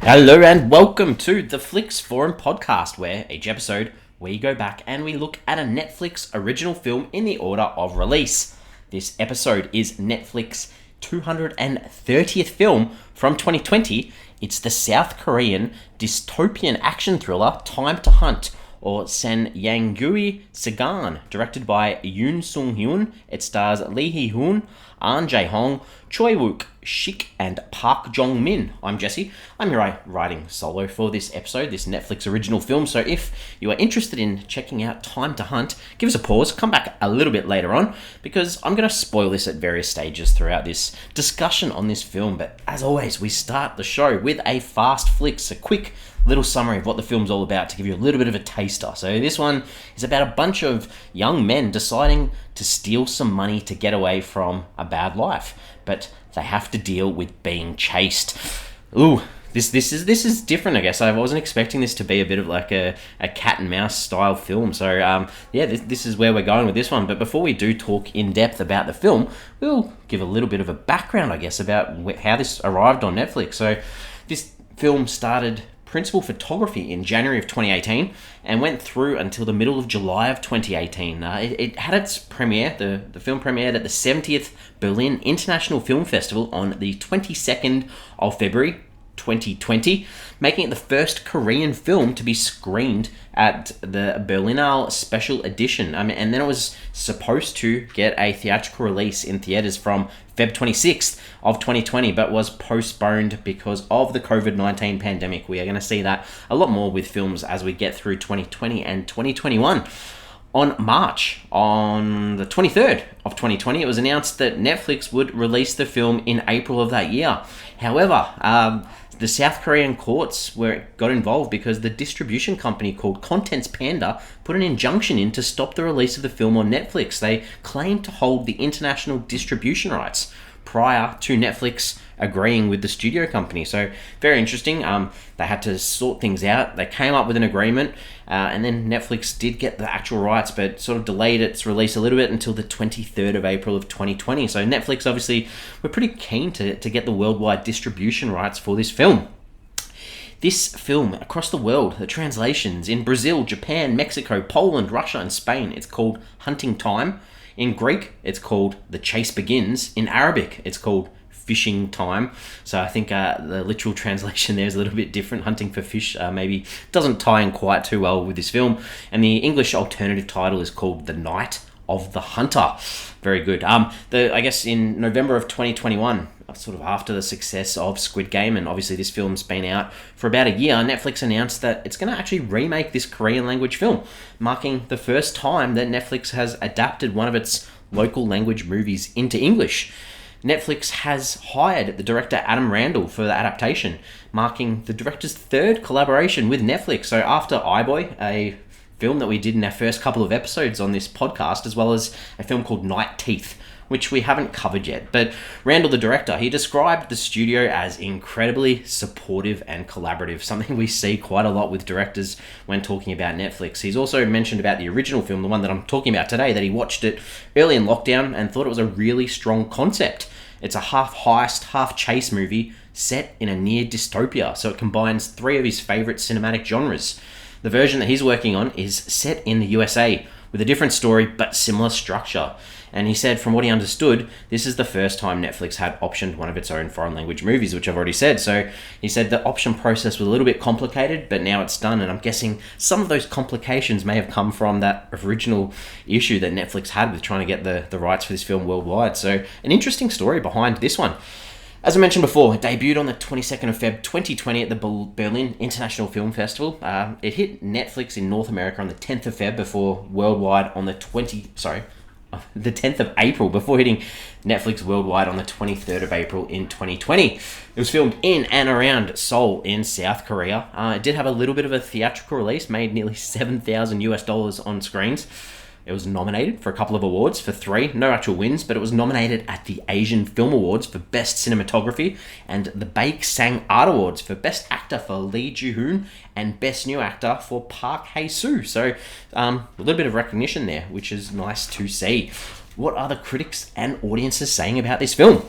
Hello and welcome to the Flix Forum podcast, where each episode we go back and we look at a Netflix original film in the order of release. This episode is Netflix 230th film from 2020. It's the South Korean dystopian action thriller Time to Hunt, or Sanyangui Sigan, directed by Yoon Sung-hyun. It stars Lee He-hoon, Ahn Jae-hong, Choi, Woo-shik, and Park Jung-min. I'm Jesse. I'm here writing solo for this episode, this Netflix original film. So if you are interested in checking out Time to Hunt, give us a pause, come back a little bit later on, because I'm going to spoil this at various stages throughout this discussion on this film. But as always, we start the show with a fast flicks, a quick little summary of what the film's all about to give you a little bit of a taster. So this one is about a bunch of young men deciding to steal some money to get away from a bad life, but they have to deal with being chased. Ooh, this is different, I guess. I wasn't expecting this to be a bit of like a cat and mouse style film. So this is where we're going with this one. But before we do talk in depth about the film, we'll give a little bit of a background, I guess, about how this arrived on Netflix. So this film started principal photography in January of 2018 and went through until the middle of July of 2018. It had its premiere, the film premiered at the 70th Berlin International Film Festival on the 22nd of February 2020, making it the first Korean film to be screened at the Berlinale Special Edition. And then it was supposed to get a theatrical release in theaters from Feb 26th of 2020, but was postponed because of the COVID-19 pandemic. We are going to see that a lot more with films as we get through 2020 and 2021. On the 23rd of 2020, it was announced that Netflix would release the film in April of that year. However, the South Korean courts got involved because the distribution company called Contents Panda put an injunction in to stop the release of the film on Netflix. They claimed to hold the international distribution rights prior to Netflix agreeing with the studio company. So very interesting. They had to sort things out. They came up with an agreement, and then Netflix did get the actual rights, but sort of delayed its release a little bit until the 23rd of April of 2020. So Netflix obviously were pretty keen to get the worldwide distribution rights for this film. This film, across the world, the translations in Brazil, Japan, Mexico, Poland, Russia, and Spain, it's called Hunting Time. In Greek, it's called The Chase Begins. In Arabic, it's called Fishing Time. So I think the literal translation there is a little bit different. Hunting for fish maybe doesn't tie in quite too well with this film. And the English alternative title is called The Night of the Hunter. Very good. I guess in November of 2021, sort of after the success of Squid Game, and obviously this film's been out for about a year, Netflix announced that it's going to actually remake this Korean language film, marking the first time that Netflix has adapted one of its local language movies into English. Netflix has hired the director Adam Randall for the adaptation, marking the director's third collaboration with Netflix. So after iBoy, a film that we did in our first couple of episodes on this podcast, as well as a film called Night Teeth, which we haven't covered yet. But Randall, the director, he described the studio as incredibly supportive and collaborative, something we see quite a lot with directors when talking about Netflix. He's also mentioned about the original film, the one that I'm talking about today, that he watched it early in lockdown and thought it was a really strong concept. It's a half heist, half chase movie set in a near dystopia, so it combines three of his favorite cinematic genres. The version that he's working on is set in the USA with a different story but similar structure. And he said, from what he understood, this is the first time Netflix had optioned one of its own foreign language movies, which I've already said. So he said the option process was a little bit complicated, but now it's done. And I'm guessing some of those complications may have come from that original issue that Netflix had with trying to get the rights for this film worldwide. So an interesting story behind this one. As I mentioned before, it debuted on the 22nd of Feb 2020 at the Berlin International Film Festival. It hit Netflix in North America on the 10th of Feb before worldwide on the 10th of April before hitting Netflix worldwide on the 23rd of April in 2020. It was filmed in and around Seoul in South Korea. It did have a little bit of a theatrical release, made nearly $7,000 on screens. It was nominated for a couple of awards, for 3, no actual wins, but it was nominated at the Asian Film Awards for Best Cinematography and the Baek-sang Art Awards for Best Actor for Lee He-hoon and Best New Actor for Park Hae-soo. So a little bit of recognition there, which is nice to see. What are the critics and audiences saying about this film?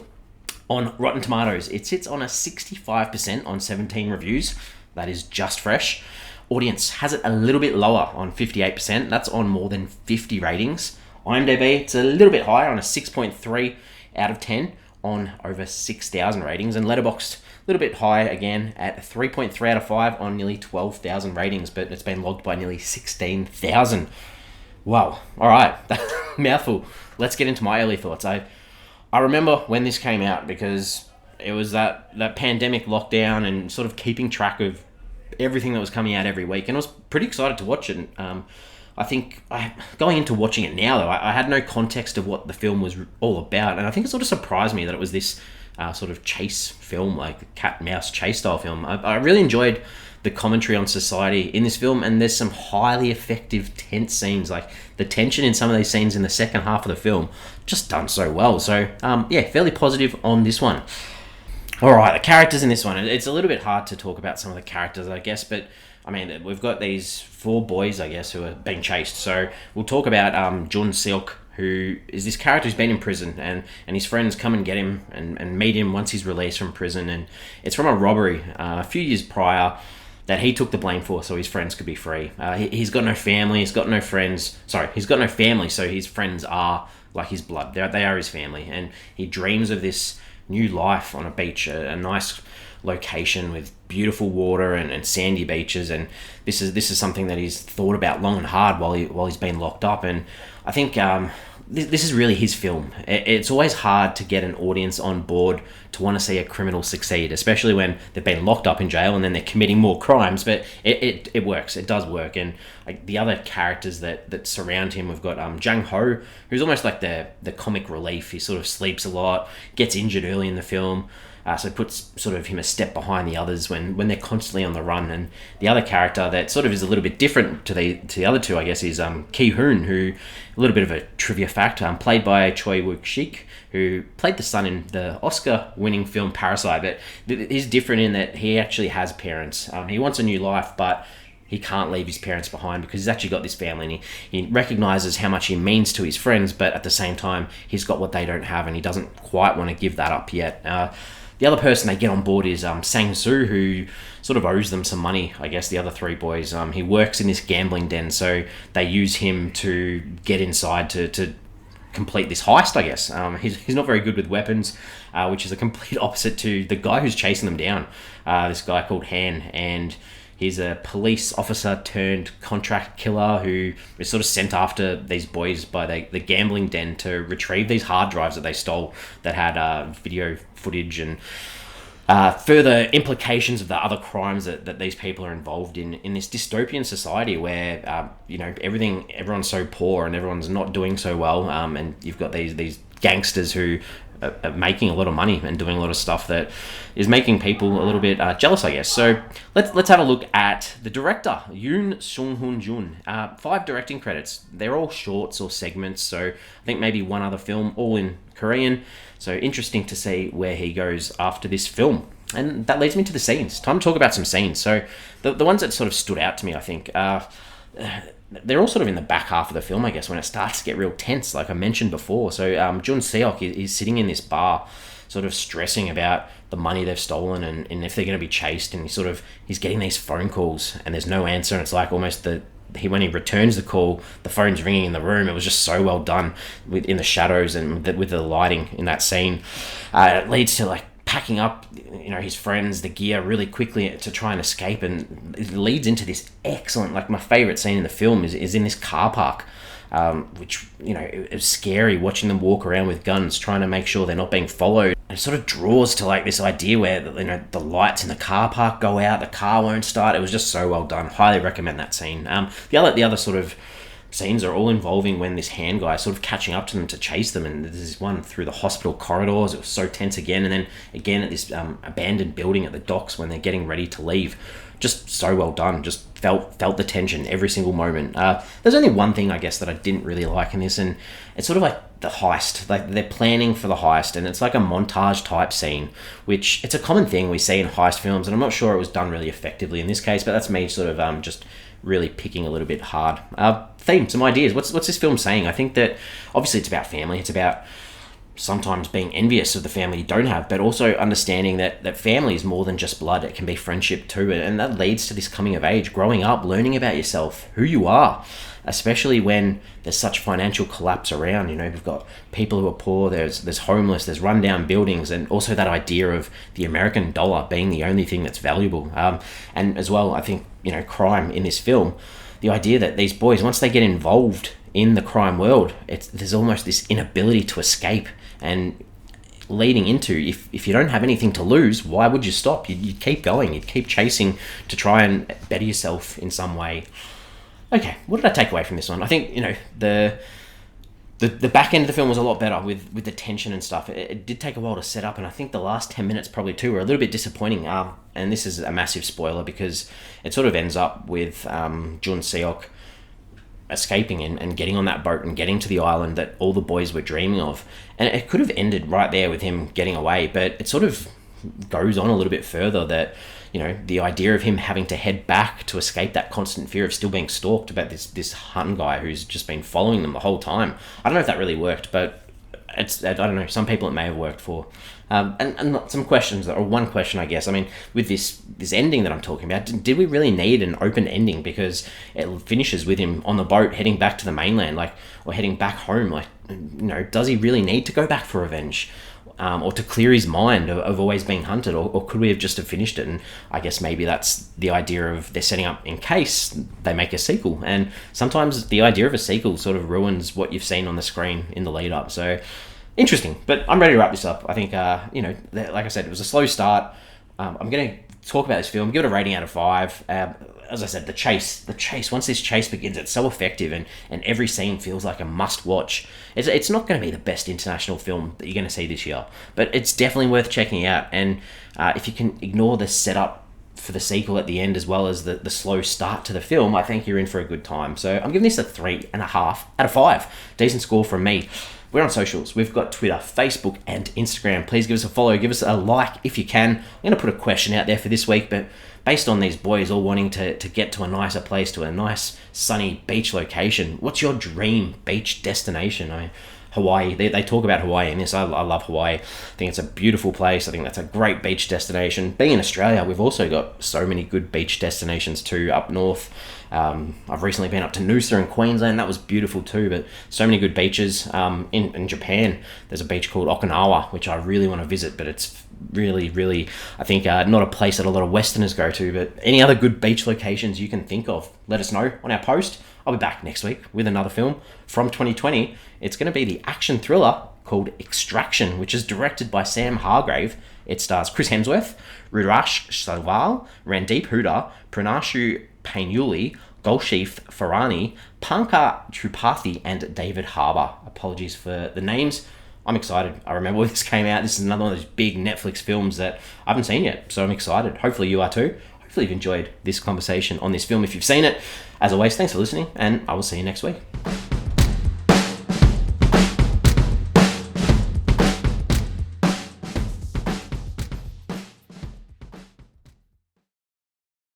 On Rotten Tomatoes, it sits on a 65% on 17 reviews. That is just fresh. Audience has it a little bit lower on 58%. That's on more than 50 ratings. IMDb, it's a little bit higher on a 6.3 out of 10 on over 6,000 ratings. And Letterboxd, a little bit higher again at 3.3 out of 5 on nearly 12,000 ratings, but it's been logged by nearly 16,000. Wow. All right. Mouthful. Let's get into my early thoughts. I remember when this came out because it was that pandemic lockdown and sort of keeping track of everything that was coming out every week, and I was pretty excited to watch it. I think going into watching it now, though, I had no context of what the film was all about, and I think it sort of surprised me that it was this sort of chase film, like cat and mouse chase style film. I really enjoyed the commentary on society in this film, and there's some highly effective tense scenes, like the tension in some of these scenes in the second half of the film just done so well. So fairly positive on this one. Alright, the characters in this one, it's a little bit hard to talk about some of the characters, I guess, but I mean, we've got these 4 boys, I guess, who are being chased. So we'll talk about Yoon Sung-hyun, who is this character who's been in prison, and his friends come and get him and meet him once he's released from prison, and it's from a robbery a few years prior that he took the blame for, so his friends could be free. He's got no family, he's got no friends. Sorry, he's got no family, so his friends are like his blood. They are his family, and he dreams of this new life on a beach, a nice location with beautiful water and sandy beaches, and this is something that he's thought about long and hard while he's been locked up. And I think this is really his film. It's always hard to get an audience on board to want to see a criminal succeed, especially when they've been locked up in jail and then they're committing more crimes. But it works. It does work. And like the other characters that surround him, we've got Jung-ho, who's almost like the comic relief. He sort of sleeps a lot, gets injured early in the film. So it puts sort of him a step behind the others when they're constantly on the run. And the other character that sort of is a little bit different to the other two, I guess, is Lee He-hoon, who, a little bit of a trivia fact, played by Choi, Woo-shik, who played the son in the Oscar-winning film Parasite. But he's different in that he actually has parents. He wants a new life, but he can't leave his parents behind because he's actually got this family, and he recognises how much he means to his friends, but at the same time, he's got what they don't have, and he doesn't quite want to give that up yet. The other person they get on board is Sang-soo, who sort of owes them some money, I guess, the other 3 boys. He works in this gambling den, so they use him to get inside to complete this heist, I guess. He's not very good with weapons, which is a complete opposite to the guy who's chasing them down, this guy called Han, and he's a police officer turned contract killer who is sort of sent after these boys by the gambling den to retrieve these hard drives that they stole that had video footage and further implications of the other crimes that these people are involved in this dystopian society where everyone's so poor and everyone's not doing so well, and you've got these gangsters who are making a lot of money and doing a lot of stuff that is making people a little bit jealous, I guess. So let's have a look at the director, Yoon Sung-hyun. 5 directing credits. They're all shorts or segments, so I think maybe one other film, all in Korean. So interesting to see where he goes after this film. And that leads me to the scenes. Time to talk about some scenes. So the ones that sort of stood out to me, I think, they're all sort of in the back half of the film, I guess, when it starts to get real tense, like I mentioned before. So Yoon Sung-hyun is sitting in this bar, sort of stressing about the money they've stolen and if they're going to be chased. And he's getting these phone calls and there's no answer. And it's like almost when he returns the call, the phone's ringing in the room. It was just so well done in the shadows and with the lighting in that scene. It leads to like packing up, his friends, the gear really quickly to try and escape, and it leads into this excellent, like my favorite scene in the film is in this car park, which it's scary watching them walk around with guns trying to make sure they're not being followed. It sort of draws to like this idea where the lights in the car park go out, the car won't start. It was just so well done. Highly recommend that scene. The other sort of scenes are all involving when this hand guy is sort of catching up to them to chase them, and there's this one through the hospital corridors. It was so tense again, and then again at this abandoned building at the docks when they're getting ready to leave. Just so well done. Just felt the tension every single moment. There's only one thing, I guess, that I didn't really like in this, and it's sort of like the heist. Like they're planning for the heist, and it's like a montage type scene, which it's a common thing we see in heist films, and I'm not sure it was done really effectively in this case, but that's me sort of just really picking a little bit hard. Some ideas. What's this film saying? I think that obviously it's about family. It's about sometimes being envious of the family you don't have, but also understanding that family is more than just blood. It can be friendship too, and that leads to this coming of age, growing up, learning about yourself, who you are, especially when there's such financial collapse around. We've got people who are poor, there's homeless, there's rundown buildings, and also that idea of the American dollar being the only thing that's valuable. And as well, I think, crime in this film, the idea that these boys, once they get involved in the crime world, there's almost this inability to escape, and leading into, if you don't have anything to lose, why would you stop? You'd keep going, you'd keep chasing to try and better yourself in some way. Okay, what did I take away from this one? I think, the back end of the film was a lot better with the tension and stuff. It did take a while to set up, and I think the last 10 minutes probably too were a little bit disappointing. And this is a massive spoiler because it sort of ends up with Jun Seok escaping and getting on that boat and getting to the island that all the boys were dreaming of. And it could have ended right there with him getting away, but it sort of goes on a little bit further that, the idea of him having to head back to escape that constant fear of still being stalked about this Han guy who's just been following them the whole time. I don't know if that really worked, but I don't know, some people it may have worked for. And some questions, or one question, I guess. I mean, with this ending that I'm talking about, did we really need an open ending? Because it finishes with him on the boat heading back to the mainland, or heading back home. Does he really need to go back for revenge? Or to clear his mind of always being hunted, or could we have just have finished it? And I guess maybe that's the idea of they're setting up in case they make a sequel. And sometimes the idea of a sequel sort of ruins what you've seen on the screen in the lead up. So interesting, but I'm ready to wrap this up. I think, like I said, it was a slow start. I'm going to talk about this film, give it a rating out of 5. As I said, the chase, once this chase begins, it's so effective, and every scene feels like a must watch. It's not going to be the best international film that you're going to see this year, but it's definitely worth checking out. And if you can ignore the setup for the sequel at the end, as well as the slow start to the film, I think you're in for a good time. So I'm giving this a 3.5 out of 5. Decent score from me. We're on socials. We've got Twitter, Facebook, and Instagram. Please give us a follow. Give us a like if you can. I'm going to put a question out there for this week, but based on these boys all wanting to get to a nicer place, to a nice sunny beach location, what's your dream beach destination? Hawaii. They talk about Hawaii in this. I love Hawaii. I think it's a beautiful place. I think that's a great beach destination. Being in Australia, we've also got so many good beach destinations too up north. I've recently been up to Noosa in Queensland. That was beautiful too, but so many good beaches. In Japan, there's a beach called Okinawa, which I really want to visit, but it's really, really, I think, not a place that a lot of Westerners go to. But any other good beach locations you can think of, let us know on our post. I'll be back next week with another film from 2020. It's going to be the action thriller called Extraction, which is directed by Sam Hargrave. It stars Chris Hemsworth, Rudraksh Salwal, Randeep Hooda, Pranashu Paignuli, Golshift Farani, Pankaj Tripathi, and David Harbour. Apologies for the names. I'm excited. I remember when this came out. This is another one of those big Netflix films that I haven't seen yet, so I'm excited. Hopefully you are too. Hopefully you've enjoyed this conversation on this film if you've seen it. As always, thanks for listening, and I will see you next week.